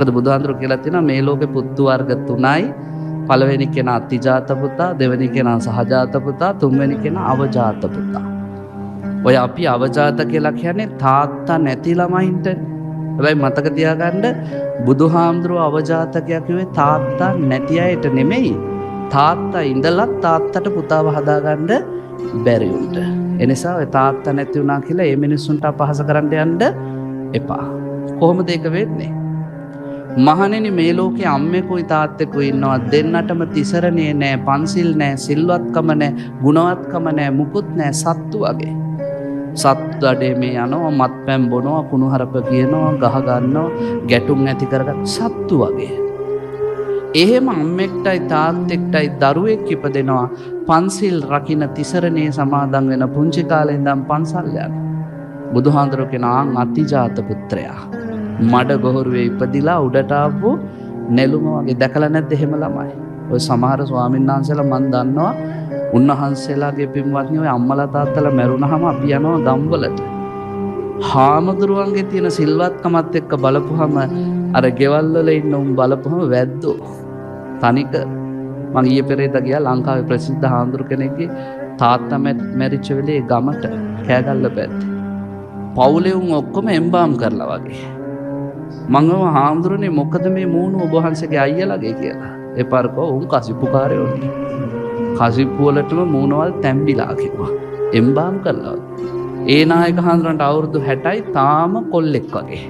මොකද බුදුහාඳුරු කියලා තියෙනවා මේ ලෝකේ පුත්තු වර්ග තුනයි. පළවෙනි කෙනා අතිජාත පුතා, දෙවෙනි කෙනා සහජාත පුතා, තුන්වෙනි කෙනා අවජාත පුතා. ඔය අපි අවජාත කියලා කියන්නේ තාත්තා නැති ළමයින්ට. හැබැයි මතක තියාගන්න බුදුහාමුදුරුවෝ අවජාතකයා කිව්වේ තාත්තා නැති අයට නෙමෙයි. තාත්තා ඉඳලත් තාත්තට පුතාව හදාගන්න බැරි උන්ට. ඒ නිසා ඔය තාත්තා නැති වුණා කියලා මේ මිනිස්සුන්ට අපහාස කරන්න යන්න එපා. කොහොමද ඒක වෙන්නේ? මහණෙනි මේ ලෝකේ අම්මෙකුයි තාත්තෙකුයි ඉන්නවා දෙන්නටම තිසරණේ නෑ, පන්සිල් නෑ, සිල්වත්කම නෑ, ගුණවත්කම නෑ, මුකුත් නෑ, සත්තු වගේ. සත්තු අඩේ මේ යනවා, මත්පැන් බොනවා, කුණුහරුප කියනවා, ගහ ගන්නවා, ගැටුම් ඇති කරගන්න සත්තු වගේ. එහෙම අම්මෙක්ටයි තාත්තෙක්ටයි දරුවෙක් ඉපදෙනවා පන්සිල් රකින්න තිසරණේ සමාදන් වෙන පුංචි කාලේ ඉඳන් පන්සල් යන. බුදුහාඳුරෝ කියනවා අතිජාත පුත්‍රයා. මඩ ගොහරුවේ ඉපදිලා උඩට ආපු නෙළුම වගේ. දැකලා නැද්ද එහෙම ළමයි? ඔය සමහර ස්වාමීන් වහන්සේලා මන් දන්නවා උන්වහන්සේලාගේ පින්වත්නි ඔය අම්මලා තාත්තලා මැරුණාම අපි යනවා ගම්වලට. හාමුදුරුවන්ගේ තියෙන සිල්වත්කමත් එක්ක බලපුවම අර ගෙවල් වල ඉන්න උන් බලපුවම වැද්දෝ තනික. මං ඊයේ පෙරේද ගියා ලංකාවේ ප්‍රසිද්ධ හාමුදුරු කෙනෙක්ගේ තාත්තා මැරිච්ච වෙලේ ගමට කෑගල්ල පැත්තේ. පවුලේ උන් ඔක්කොම එම්බාම් කරලා වගේ. මං හාමුදුරනේ මොකද මේ මූණු ඔබ වහන්සේගේ අයියලාගේ කියලා. ඒ පාරකෝ උන් කසිප්පුකාරයෝනේ. කසිප්පු වලටම මූණවල් තැම්බිලා කිව්වා. එම්බාම් කළා. ඒ නායක හාමුදුරන්ට අවුරුදු 60යි තාම කොල්ලෙක් වගේ.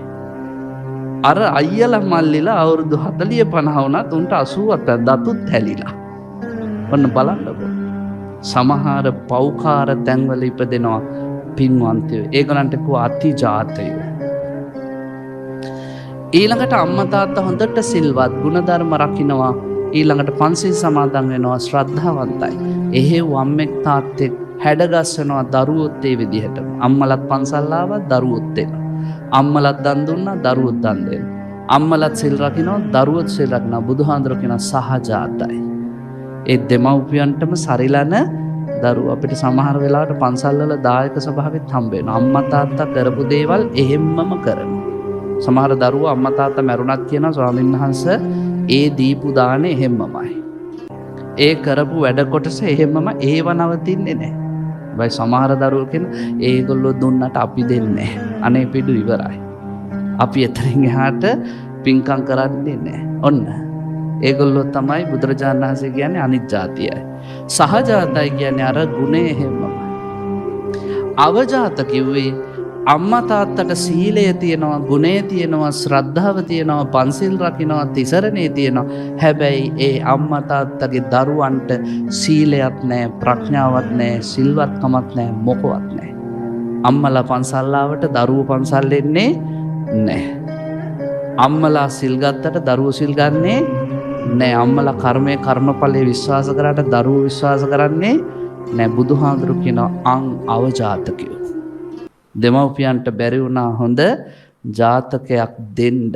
අර අයියලා මල්ලිලා අවුරුදු 40 50 වුණත් උන්ට 80ක් දතුත් හැලිලා. ඔන්න බලන්නකෝ. සමහර පෞකාර තැන්වල ඉපදෙනවා පින්වන්තයෝ. ඒගොල්ලන්ට කෝ අතිජාතයෝ. ඊළඟට අම්මා තාත්තා හොඳට සිල්වත් ගුණධර්ම රකින්නවා. ඊළඟට පන්සිල් සමාදන් වෙනවා, ශ්‍රද්ධාවන්තයි. එහෙව් අම්මෙක් තාත්තෙක් හැඩගස්සනවා දරුවොත් ඒ විදිහට. අම්මලත් පන්සල් ආවා, දරුවොත් එනවා. අම්මලත් දන් දුන්නා, දරුවොත් දන් දෙනවා. අම්මලත් සිල් රකින්නවා, දරුවොත් සිල් රකින්නවා. බුදුහාඳුරෝ කියනවා සහජාතයි. ඒ දෙමව්පියන්ටම සරිලන දරුවෝ. අපිට සමහර වෙලාවට පන්සල් වල දායක ස්වභාවෙත් හම්බ වෙනවා. අම්මා තාත්තා කරපු දේවල් එහෙම්මම කරනවා. සමහර දරුවෝ අම්මා තාත්තා මැරුණත් කියනවා ස්වාමීන් වහන්සේ ඒ දීපු දානේ එහෙම්මමයි. ඒ කරපු වැඩ කොටස එහෙම්මම ඒව නවතින්නේ නැහැ. බයි සමහර දරුවෝ කියන ඒගොල්ලෝ දුන්නට අපි දෙන්නේ නැහැ. අනේ පිටු ඉවරයි. අපි එතරින් එහාට පින්කම් කරන්නේ නැහැ. ඔන්න. ඒගොල්ලෝ තමයි බුදුරජාණන් වහන්සේ කියන්නේ අනිත් જાතියයි. සහජාතයි කියන්නේ අර ගුණේ එහෙම්මමයි. අවජාත කිව්වේ අම්මා තාත්තට සීලය තියෙනවා, ගුණය තියෙනවා, ශ්‍රද්ධාව තියෙනවා, පන්සිල් රකින්නවා, තිසරණේ තියෙනවා. හැබැයි ඒ අම්මා තාත්තගේ දරුවන්ට සීලයක් නැහැ, ප්‍රඥාවක් නැහැ, සිල්වත්කමක් නැහැ, මොකවත් නැහැ. අම්මලා පන්සල් ආවට දරුවෝ පන්සල් එන්නේ නැහැ. අම්මලා සිල් ගත්තට දරුවෝ සිල් ගන්නේ නැහැ. අම්මලා කර්මයේ කර්මඵලයේ විශ්වාස කරාට දරුවෝ විශ්වාස කරන්නේ නැහැ. බුදුහාඳුරු කියනවා අං අවජාතකයෝ. දෙමව්පියන්ට බැරි වුණා හොඳ ජාතකයක් දෙන්න.